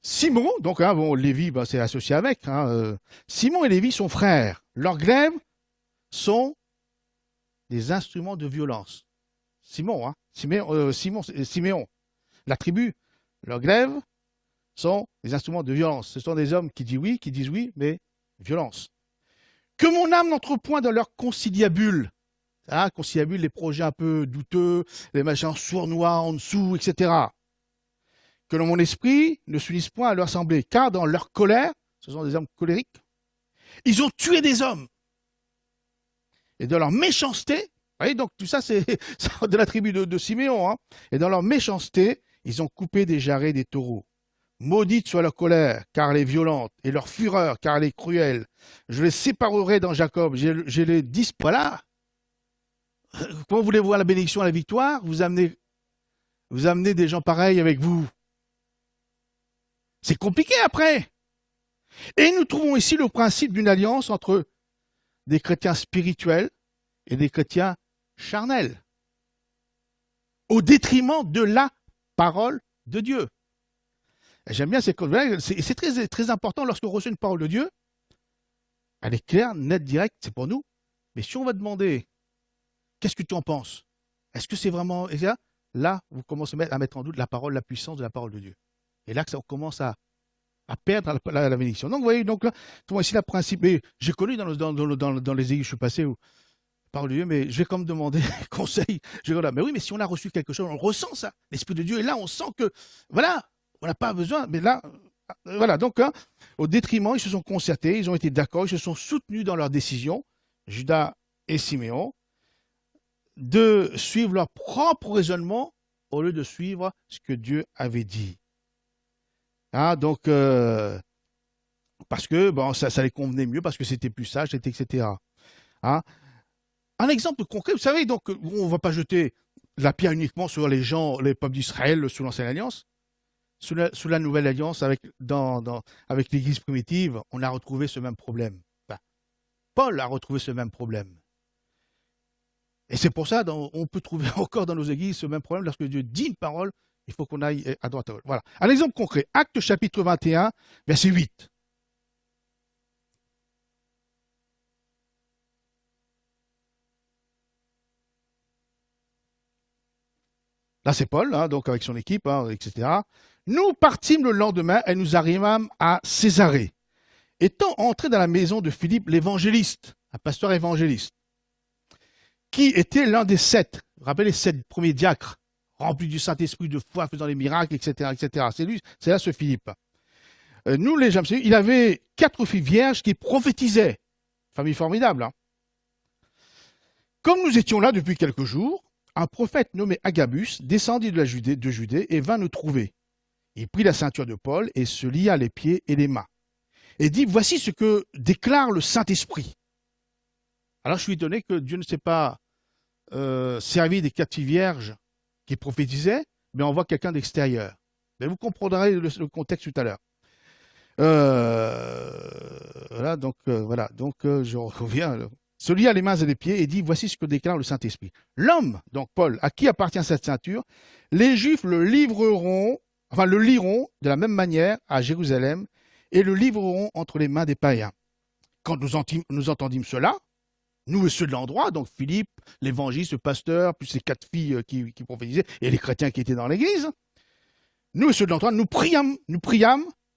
Simon, donc Lévi, c'est associé avec. Simon et Lévi sont frères. Leurs glaives sont des instruments de violence. Siméon. La tribu, leurs glaives sont des instruments de violence. Ce sont des hommes qui disent oui, mais violence. Que mon âme n'entre point dans leur conciliabule. Conciliabule, les projets un peu douteux, les machins sournois en dessous, etc. Que mon esprit ne s'unisse point à leur assemblée, car dans leur colère, ce sont des hommes colériques, ils ont tué des hommes. Et dans leur méchanceté, vous voyez, donc tout ça c'est de la tribu de Siméon, et dans leur méchanceté, ils ont coupé des jarrets des taureaux. Maudite soit leur colère, car elle est violente, et leur fureur, car elle est cruelle. Je les séparerai dans Jacob, je les dispersai. Voilà. Comment voulez-vous voir la bénédiction et la victoire? Vous amenez des gens pareils avec vous. C'est compliqué après. Et nous trouvons ici le principe d'une alliance entre des chrétiens spirituels et des chrétiens charnels, au détriment de la parole de Dieu. J'aime bien c'est très, très important lorsqu'on reçoit une parole de Dieu. Elle est claire, nette, directe, c'est pour nous. Mais si on va demander, qu'est-ce que tu en penses? Est-ce que c'est vraiment... Là, vous commencez à mettre en doute la puissance de la parole de Dieu. Et là, on commence à perdre la bénédiction. Donc, vous voyez, donc là, ici, le principe, j'ai connu dans les églises où je suis passé, où parole de Dieu, mais je vais quand même demander conseil. Mais oui, mais si on a reçu quelque chose, on ressent ça. L'Esprit de Dieu est là, on sent que, voilà, on n'a pas besoin, mais là, voilà. Donc, au détriment, ils se sont concertés, ils ont été d'accord, ils se sont soutenus dans leurs décisions, Judas et Siméon, de suivre leur propre raisonnement au lieu de suivre ce que Dieu avait dit. Donc, parce que ça les convenait mieux, parce que c'était plus sage, etc. Un exemple concret, vous savez, donc, on ne va pas jeter la pierre uniquement sur les peuples d'Israël sous l'Ancienne Alliance. Sous la Nouvelle Alliance, avec l'Église primitive, on a retrouvé ce même problème. Paul a retrouvé ce même problème. Et c'est pour ça on peut trouver encore dans nos églises ce même problème. Lorsque Dieu dit une parole, il faut qu'on aille à droite à gauche. Voilà. Un exemple concret. Actes chapitre 21, verset 8. Là, c'est Paul, donc avec son équipe, etc. Nous partîmes le lendemain et nous arrivâmes à Césarée. Étant entrés dans la maison de Philippe l'évangéliste, un pasteur évangéliste, qui était l'un des 7, vous vous rappelez les 7 premiers diacres, remplis du Saint-Esprit, de foi, faisant des miracles, etc. etc. C'est là ce Philippe. Nous, les gens, il avait 4 filles vierges qui prophétisaient. Famille formidable. Comme nous étions là depuis quelques jours, un prophète nommé Agabus descendit de Judée et vint nous trouver. Il prit la ceinture de Paul et se lia les pieds et les mains. Et dit, voici ce que déclare le Saint-Esprit. Alors je suis étonné que Dieu ne s'est pas servi des 4 filles vierges qui prophétisaient, mais on voit quelqu'un d'extérieur. Mais vous comprendrez le contexte tout à l'heure. Voilà, donc je reviens. Se lia les mains et les pieds et dit, voici ce que déclare le Saint-Esprit. L'homme, donc Paul, à qui appartient cette ceinture, les Juifs le liront de la même manière à Jérusalem et le livreront entre les mains des païens. Quand nous entendîmes cela, nous et ceux de l'endroit, donc Philippe, l'évangile, ce pasteur, plus ces 4 filles qui prophétisaient, et les chrétiens qui étaient dans l'église, nous et ceux de l'endroit, nous priâmes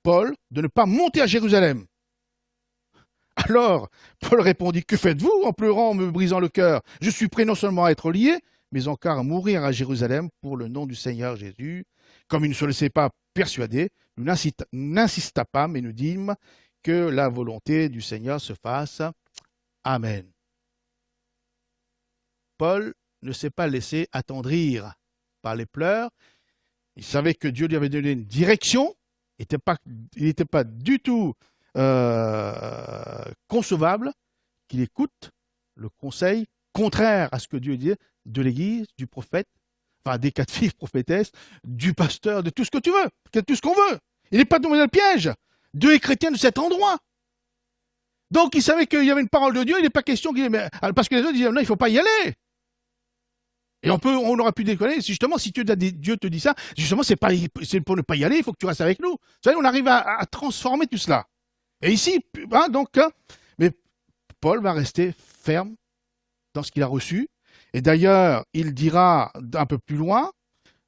Paul de ne pas monter à Jérusalem. Alors, Paul répondit, que faites-vous en pleurant, en me brisant le cœur? Je suis prêt non seulement à être lié, mais encore à mourir à Jérusalem pour le nom du Seigneur Jésus. Comme il ne se laissait pas persuader, nous n'insista pas, mais nous dîmes que la volonté du Seigneur se fasse. Amen. Paul ne s'est pas laissé attendrir par les pleurs. Il savait que Dieu lui avait donné une direction. Il n'était pas du tout concevable qu'il écoute le conseil contraire à ce que Dieu dit de l'Église, du prophète, enfin des 4 filles prophétesses, du pasteur, de tout ce que tu veux, de tout ce qu'on veut. Il n'est pas tombé dans le piège. Dieu est chrétien de cet endroit. Donc il savait qu'il y avait une parole de Dieu, il n'est pas question qu'il... Parce que les autres disaient, non, il ne faut pas y aller. Et on aurait pu déconner, justement, si Dieu te dit ça, justement, c'est pour ne pas y aller, il faut que tu restes avec nous. Vous savez, on arrive à transformer tout cela. Et ici, mais Paul va rester ferme dans ce qu'il a reçu. Et d'ailleurs, il dira un peu plus loin,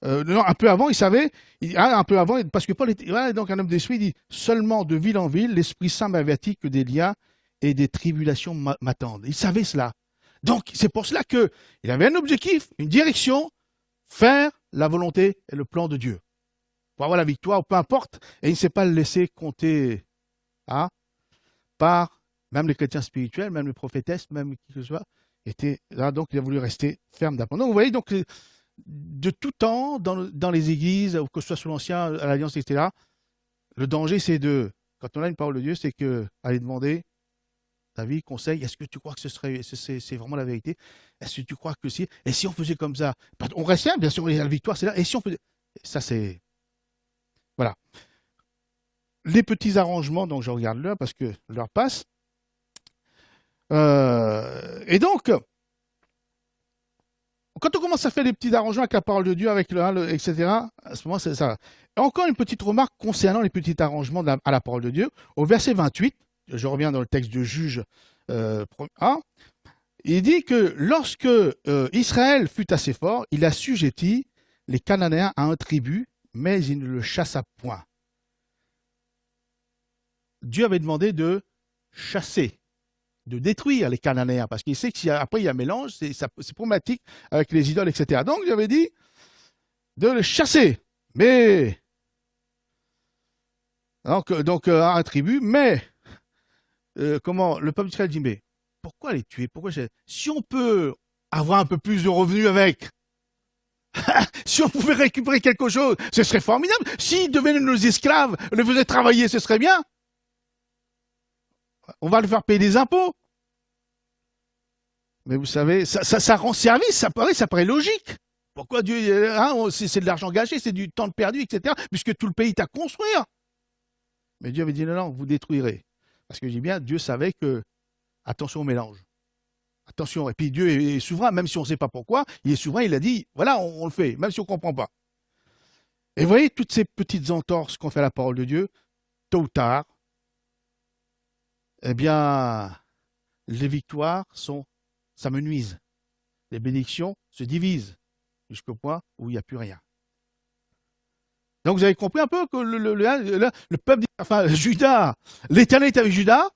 non, un peu avant, il savait, un peu avant, parce que Paul était donc un homme d'esprit, il dit, seulement de ville en ville, l'Esprit Saint m'avertit que des liens et des tribulations m'attendent. Il savait cela. Donc, c'est pour cela qu'il avait un objectif, une direction, faire la volonté et le plan de Dieu. Pour avoir la victoire, peu importe, et il ne s'est pas laissé compter par même les chrétiens spirituels, même les prophétesses, même qui que ce soit, étaient là, donc il a voulu rester ferme d'apprendre. Donc, vous voyez, donc, de tout temps, dans les églises, que ce soit sous l'Ancien, à l'Alliance, etc., le danger, c'est quand on a une parole de Dieu, c'est aller demander avis, conseil, est-ce que tu crois que c'est vraiment la vérité? Est-ce que tu crois que si? Et si on faisait comme ça? On reste bien sûr, la victoire, c'est là. Et si on faisait... Ça, c'est... Voilà. Les petits arrangements, donc je regarde là, parce que l'heure passe. Et donc, quand on commence à faire des petits arrangements avec la parole de Dieu, avec etc., à ce moment, c'est ça. Et encore une petite remarque concernant les petits arrangements à la parole de Dieu. Au verset 28, je reviens dans le texte de Juge 1, il dit que lorsque Israël fut assez fort, il assujettit les Cananéens à un tribut, mais il ne le chassa point. Dieu avait demandé de chasser, de détruire les Cananéens, parce qu'il sait qu'après il y a un mélange, c'est problématique avec les idoles, etc. Donc il avait dit de les chasser, mais donc à un tribut, mais comment le peuple d'Israël dit, mais pourquoi les tuer? Si on peut avoir un peu plus de revenus avec, si on pouvait récupérer quelque chose, ce serait formidable. S'ils devenaient nos esclaves, les faisaient travailler, ce serait bien. On va leur faire payer des impôts. Mais vous savez, ça rend service, ça paraît logique. Pourquoi Dieu, c'est de l'argent gâché, c'est du temps perdu, etc., puisque tout le pays est à construire. Mais Dieu avait dit, non, vous détruirez. Parce que je dis bien, Dieu savait que, attention au mélange. Attention. Et puis Dieu est souverain, même si on ne sait pas pourquoi, il est souverain, il a dit, voilà, on le fait, même si on ne comprend pas. Et vous voyez, toutes ces petites entorses qu'on fait à la parole de Dieu, tôt ou tard, eh bien, les victoires ça me nuise. Les bénédictions se divisent jusqu'au point où il n'y a plus rien. Donc vous avez compris un peu que le peuple, enfin Judas, l'Éternel était avec Judas,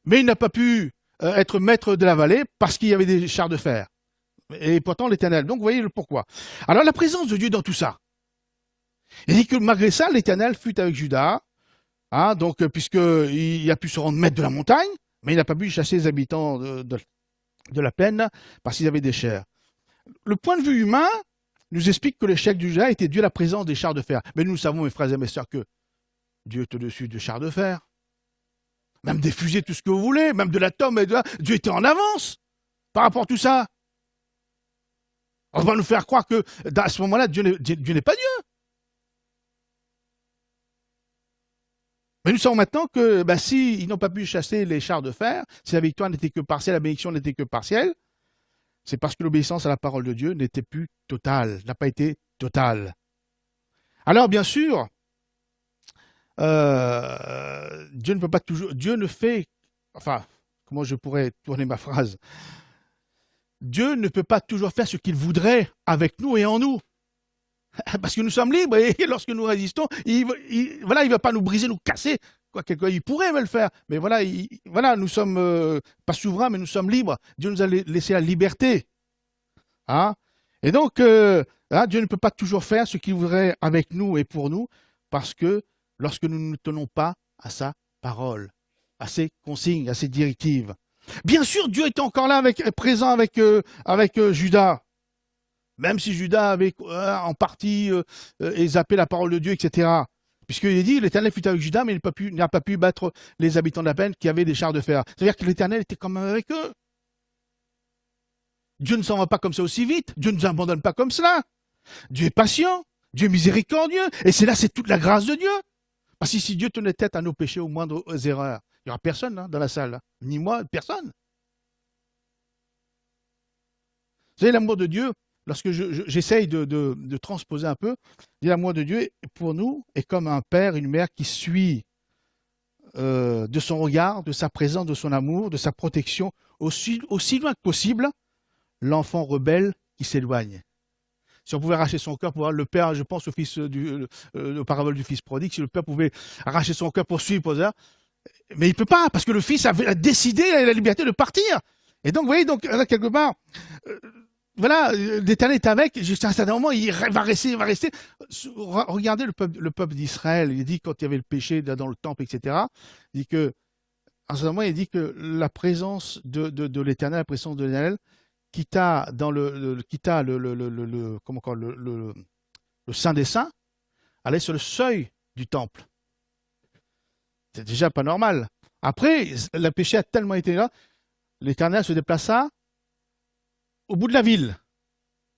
mais il n'a pas pu être maître de la vallée parce qu'il y avait des chars de fer. Et pourtant l'Éternel. Donc vous voyez le pourquoi. Alors la présence de Dieu dans tout ça. Il dit que malgré ça, l'Éternel fut avec Judas, donc puisqu'il a pu se rendre maître de la montagne, mais il n'a pas pu chasser les habitants de la plaine parce qu'ils avaient des chars. Le point de vue humain nous explique que l'échec du Judas était dû à la présence des chars de fer. Mais nous savons, mes frères et mes sœurs, que Dieu est au-dessus de chars de fer. Même des fusées, tout ce que vous voulez, même de l'atome, Dieu était en avance par rapport à tout ça. On va nous faire croire que à ce moment-là, Dieu n'est pas Dieu. Mais nous savons maintenant que s'ils n'ont pas pu chasser les chars de fer, si la victoire n'était que partielle, la bénédiction n'était que partielle, c'est parce que l'obéissance à la parole de Dieu n'était plus totale, n'a pas été totale. Alors, bien sûr, Dieu ne peut pas toujours... Dieu ne fait... Enfin, comment je pourrais tourner ma phrase? Dieu ne peut pas toujours faire ce qu'il voudrait avec nous et en nous. Parce que nous sommes libres et lorsque nous résistons, il ne va pas nous briser, nous casser. Il pourrait le faire, mais voilà, nous sommes pas souverains, mais nous sommes libres. Dieu nous a laissé la liberté. Hein? Et donc, Dieu ne peut pas toujours faire ce qu'il voudrait avec nous et pour nous, parce que lorsque nous ne tenons pas à sa parole, à ses consignes, à ses directives. Bien sûr, Dieu était encore là, présent avec Judas. Même si Judas avait en partie zappé la parole de Dieu, etc. Puisqu'il est dit, l'Éternel fut avec Judas, mais il n'a pas pu battre les habitants de la peine qui avaient des chars de fer. C'est-à-dire que l'Éternel était quand même avec eux. Dieu ne s'en va pas comme ça aussi vite. Dieu ne nous abandonne pas comme cela. Dieu est patient. Dieu est miséricordieux. Et c'est toute la grâce de Dieu. Parce que si Dieu tenait tête à nos péchés, aux moindres erreurs, il n'y aura personne dans la salle. Ni moi, personne. Vous savez, l'amour de Dieu, lorsque j'essaye de transposer un peu, l'amour de Dieu pour nous est comme un père, une mère qui suit de son regard, de sa présence, de son amour, de sa protection, aussi loin que possible, l'enfant rebelle qui s'éloigne. Si on pouvait arracher son cœur pour voir le père, je pense au parabole du fils prodigue, si le père pouvait arracher son cœur pour suivre, mais il ne peut pas, parce que le fils a décidé, il a la liberté de partir. Et donc, vous voyez, là, quelque part, voilà, l'Éternel est avec, jusqu'à un certain moment, il va rester. Regardez le peuple d'Israël, il dit quand il y avait le péché dans le temple, etc., il dit que, à un certain moment, il dit que la présence de l'Éternel, la présence de l'Éternel, quitta le Saint des Saints, allait sur le seuil du temple. C'est déjà pas normal. Après, le péché a tellement été là, l'Éternel se déplaça au bout de la ville.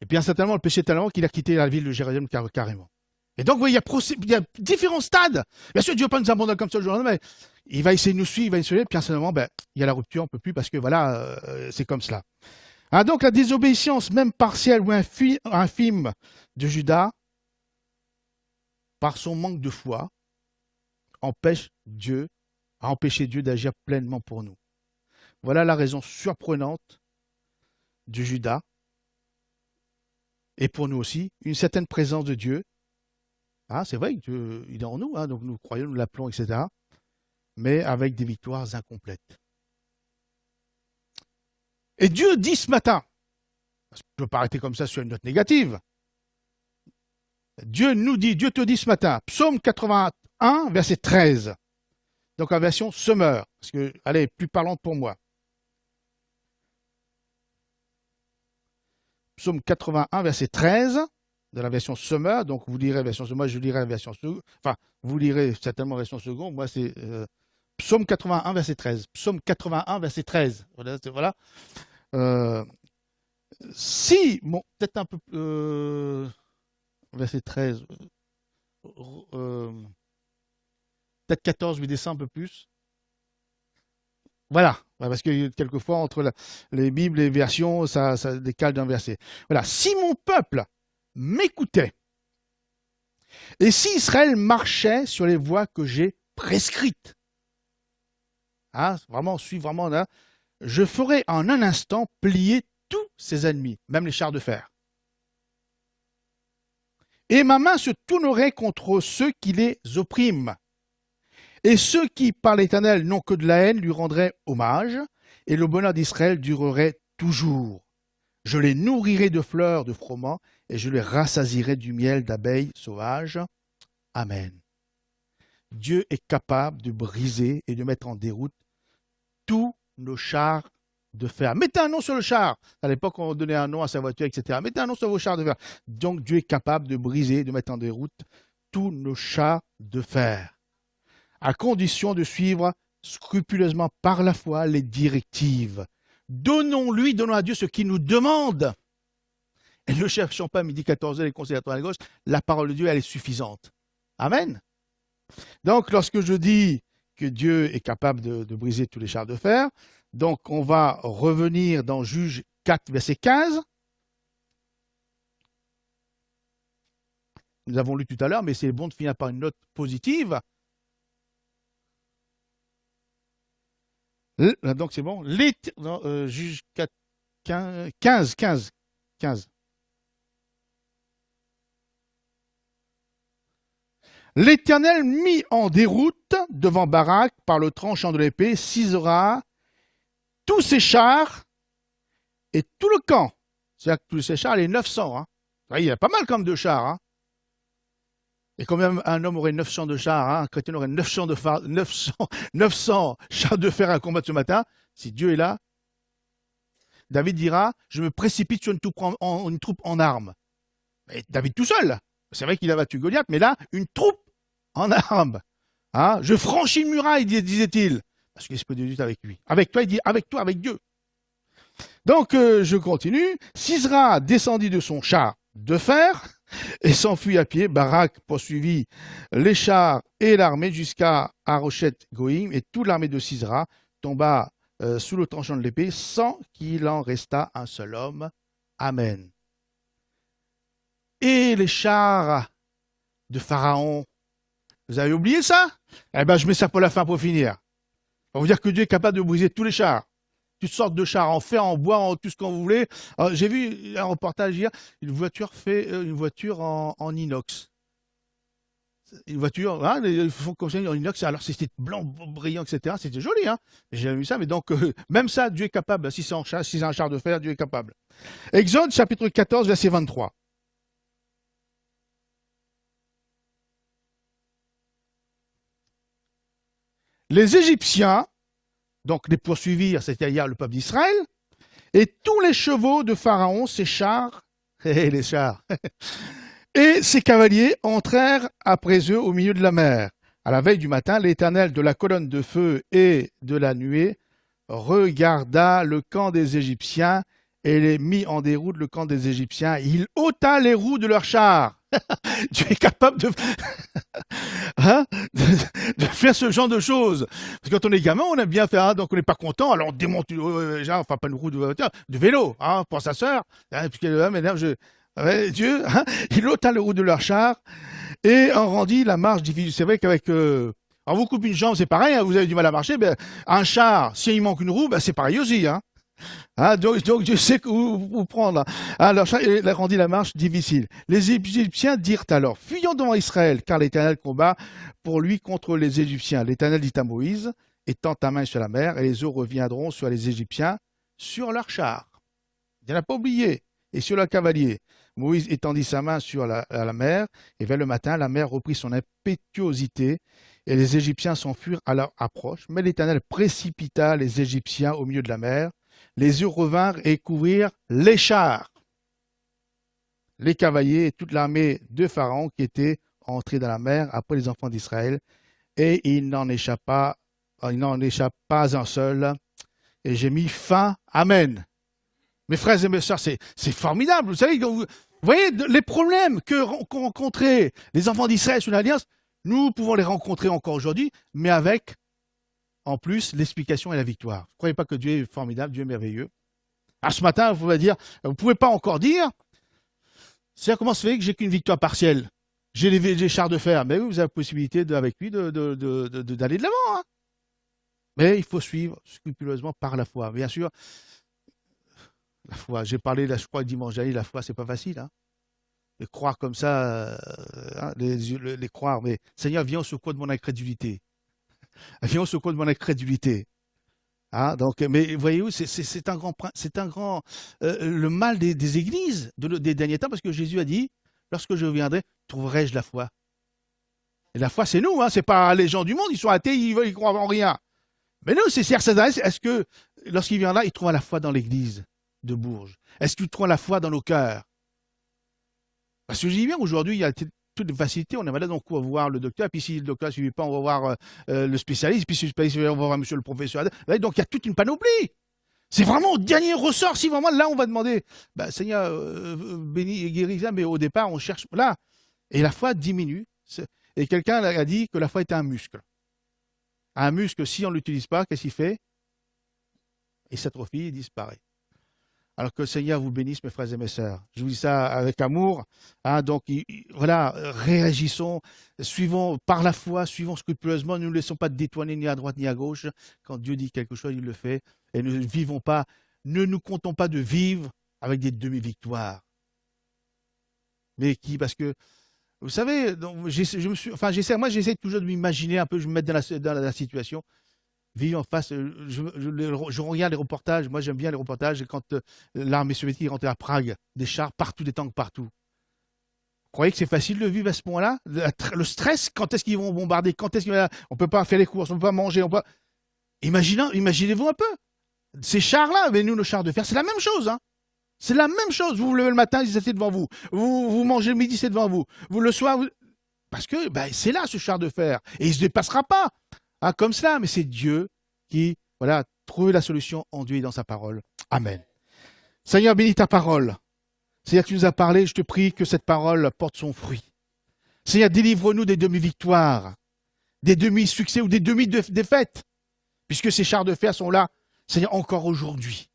Et puis, certainement, le péché est tellement qu'il a quitté la ville de Jérusalem carrément. Et donc, il y a différents stades. Bien sûr, Dieu ne va pas nous abandonner comme ça le jour mais il va essayer de nous suivre, il va essayer, puis à un certain moment, il y a la rupture, on ne peut plus, parce que voilà, c'est comme cela. Donc, la désobéissance, même partielle ou infime de Judas, par son manque de foi, a empêché Dieu d'agir pleinement pour nous. Voilà la raison surprenante de Judas, et pour nous aussi, une certaine présence de Dieu. C'est vrai qu'il est en nous, donc nous croyons, nous l'appelons, etc. Mais avec des victoires incomplètes. Et Dieu dit ce matin, je ne peux pas arrêter comme ça sur une note négative. Dieu te dit ce matin, psaume 81, verset 13. Donc en version Summer, parce que, allez, plus parlante pour moi. Psaume 81, verset 13, de la version Summer. Donc vous lirez la version Summer, je lirai la version seconde. Enfin, vous lirez certainement la version seconde. Moi, c'est Psaume 81, verset 13. Psaume 81, verset 13. Voilà. Peut-être un peu... verset 13. Peut-être 14, 8 descend un peu plus. Voilà, parce que quelquefois, entre les Bibles et les versions, ça décale d'un verset. Voilà, si mon peuple m'écoutait, et si Israël marchait sur les voies que j'ai prescrites, vraiment là, je ferai en un instant plier tous ses ennemis, même les chars de fer. Et ma main se tournerait contre ceux qui les oppriment. Et ceux qui, par l'Éternel, n'ont que de la haine, lui rendraient hommage, et le bonheur d'Israël durerait toujours. Je les nourrirai de fleurs de froment, et je les rassasierai du miel d'abeilles sauvages. Amen. Dieu est capable de briser et de mettre en déroute tous nos chars de fer. Mettez un nom sur le char. À l'époque, on donnait un nom à sa voiture, etc. Mettez un nom sur vos chars de fer. Donc, Dieu est capable de briser, de mettre en déroute tous nos chars de fer, à condition de suivre scrupuleusement par la foi les directives. Donnons à Dieu ce qu'il nous demande. Et ne cherchons pas à midi 14h les conseils à droite à gauche. La parole de Dieu, elle est suffisante. Amen. Donc, lorsque je dis que Dieu est capable de briser tous les chars de fer, donc on va revenir dans Juge 4, verset 15. Nous avons lu tout à l'heure, mais c'est bon de finir par une note positive. Donc c'est bon. Juge 4, 15. L'Éternel mit en déroute devant Barak par le tranchant de l'épée Sisera, tous ses chars et tout le camp. C'est-à-dire que tous ces chars, les 900. Hein. Il y a pas mal comme de chars. Hein. Et quand même un homme aurait 900 de chars, hein, un chrétien aurait 900 chars de fer à combattre ce matin, si Dieu est là, David dira, je me précipite sur une troupe en armes. Mais David tout seul, c'est vrai qu'il a battu Goliath, mais là, une troupe en armes. Hein, je franchis une muraille, disait-il, parce que l'Esprit de Dieu est avec lui. Avec toi, il dit, avec toi, avec Dieu. Donc, je continue. Sisera descendit de son char de fer et s'enfuit à pied. Barak poursuivit les chars et l'armée jusqu'à Haroshet-Goïm, et toute l'armée de Sisera tomba sous le tranchant de l'épée sans qu'il en restât un seul homme. Amen. Et les chars de Pharaon, vous avez oublié ça? Eh bien, je mets ça pour la fin pour finir. On va vous dire que Dieu est capable de briser tous les chars. Toutes sortes de chars en fer, en bois, en tout ce qu'on voulait. J'ai vu un reportage hier, une voiture en inox. Une voiture, hein, ils font comme ça en inox, alors c'était blanc, brillant, etc. C'était joli, hein. J'ai vu ça, mais donc, même ça, Dieu est capable. Si c'est un char de fer, Dieu est capable. Exode, chapitre 14, verset 23. Les Égyptiens, donc les poursuivirent, c'est-à-dire le peuple d'Israël, et tous les chevaux de Pharaon, ses chars, les chars, et ses cavaliers entrèrent après eux au milieu de la mer. À la veille du matin, l'Éternel de la colonne de feu et de la nuée regarda le camp des Égyptiens et les mit en déroute le camp des Égyptiens. Il ôta les roues de leurs chars. Dieu est capable hein, de faire ce genre de choses. Parce que quand on est gamin, on aime bien faire, hein, donc on n'est pas content, alors on démonte, enfin pas une roue de vélo, hein, pour sa sœur. Hein, Dieu, hein, il ôta les roues de leurs chars et en rendit la marche difficile. C'est vrai qu'avec on vous coupe une jambe, c'est pareil, hein, vous avez du mal à marcher, ben, un char, s'il manque une roue, ben, c'est pareil aussi. Hein. Ah, donc Dieu sait où prendre. Alors, il a rendu la marche difficile. Les Égyptiens dirent alors, fuyons devant Israël, car l'Éternel combat pour lui contre les Égyptiens. L'Éternel dit à Moïse, étends ta main sur la mer, et les eaux reviendront sur les Égyptiens, sur leurs chars. Il n'a pas oublié. Et sur leurs cavaliers. Moïse étendit sa main sur la mer, et vers le matin, la mer reprit son impétuosité, et les Égyptiens s'enfuirent à leur approche. Mais l'Éternel précipita les Égyptiens au milieu de la mer. Les eaux revinrent et couvrirent les chars, les cavaliers et toute l'armée de Pharaon qui était entrée dans la mer après les enfants d'Israël, et il n'en échappe pas un seul. Et j'ai mis fin. Amen. Mes frères et mes sœurs, c'est formidable. Vous savez, vous voyez les problèmes qu'ont rencontrés les enfants d'Israël sous l'Alliance, nous pouvons les rencontrer encore aujourd'hui, mais avec en plus l'explication et la victoire. Vous ne croyez pas que Dieu est formidable, Dieu est merveilleux? Alors ce matin, vous ne pouvez pas encore dire, c'est comment se fait que j'ai qu'une victoire partielle? J'ai les chars de fer. Mais oui, vous avez la possibilité avec lui d'aller de l'avant. Hein. Mais il faut suivre scrupuleusement par la foi. Bien sûr, la foi, j'ai parlé, là, je crois, dimanche dernier, la foi, c'est pas facile. Hein. De croire comme ça, hein, les croire. Mais Seigneur, viens au secours de mon incrédulité. Viens au secours de mon incrédulité. Hein, donc, mais voyez-vous, c'est un grand, le mal des églises des derniers temps, parce que Jésus a dit, lorsque je viendrai, trouverai-je la foi? Et la foi, c'est nous, hein, c'est pas les gens du monde, ils sont athées, ils croient en rien. Mais nous, c'est est-ce que lorsqu'il viendra, il trouvera la foi dans l'église de Bourges? Est-ce qu'il trouvera la foi dans nos cœurs? Parce que je dis bien, aujourd'hui, il y a toutes les facilités, on est malade, donc on va voir le docteur, puis si le docteur ne suffit pas, on va voir le spécialiste, puis si le spécialiste, on va voir monsieur le professeur. Donc il y a toute une panoplie. C'est vraiment au dernier ressort, si vraiment là on va demander, bah, Seigneur, bénis et guéris, mais au départ on cherche là. Et la foi diminue. Et quelqu'un a dit que la foi était un muscle. Un muscle, si on ne l'utilise pas, qu'est-ce qu'il fait? Il s'atrophie, il disparaît. Alors que le Seigneur vous bénisse, mes frères et mes sœurs. Je vous dis ça avec amour. Hein, donc, voilà, réagissons, suivons par la foi, suivons scrupuleusement. Ne nous laissons pas détourner ni à droite ni à gauche. Quand Dieu dit quelque chose, il le fait. Et ne vivons pas ne nous comptons pas de vivre avec des demi-victoires. Mais parce que, vous savez, j'essaie toujours de m'imaginer un peu, je me mettre dans la situation, vivre en face, je regarde les reportages, moi j'aime bien les reportages, quand l'armée soviétique est rentrée à Prague, des chars partout, des tanks partout. Vous croyez que c'est facile de vivre à ce point-là? Le stress, quand est-ce qu'ils vont bombarder? Quand est-ce on ne peut pas faire les courses, on ne peut pas manger, Imaginez-vous un peu. Ces chars-là, mais nous, nos chars de fer, c'est la même chose. Hein. C'est la même chose. Vous vous levez le matin, c'est devant vous. Vous mangez le midi, c'est devant vous. Vous le soir, parce que c'est là ce char de fer. Et il ne se dépassera pas comme cela. Mais c'est Dieu qui, voilà, trouve la solution en Dieu et dans sa parole. Amen. Seigneur, bénis ta parole. Seigneur, tu nous as parlé, je te prie que cette parole porte son fruit. Seigneur, délivre-nous des demi-victoires, des demi-succès ou des demi-défaites, puisque ces chars de fer sont là, Seigneur, encore aujourd'hui.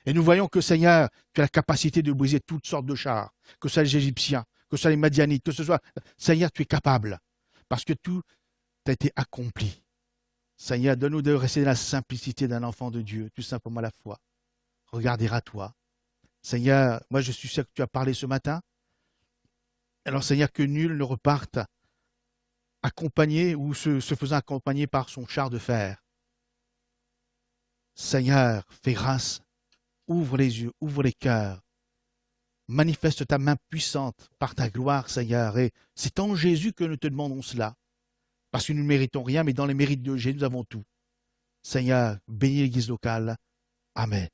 Et nous voyons que, Seigneur, tu as la capacité de briser toutes sortes de chars, que ce soit les Égyptiens, que ce soit les Madianites, que ce soit... Seigneur, tu es capable, parce que tout a été accompli. Seigneur, donne-nous de rester dans la simplicité d'un enfant de Dieu, tout simplement la foi. Regarder à toi. Seigneur, moi je suis sûr que tu as parlé ce matin. Alors Seigneur, que nul ne reparte accompagné ou se faisant accompagner par son char de fer. Seigneur, fais grâce, ouvre les yeux, ouvre les cœurs. Manifeste ta main puissante par ta gloire, Seigneur. Et c'est en Jésus que nous te demandons cela. Parce que nous ne méritons rien, mais dans les mérites de Jésus, nous avons tout. Seigneur, bénis l'Église locale. Amen.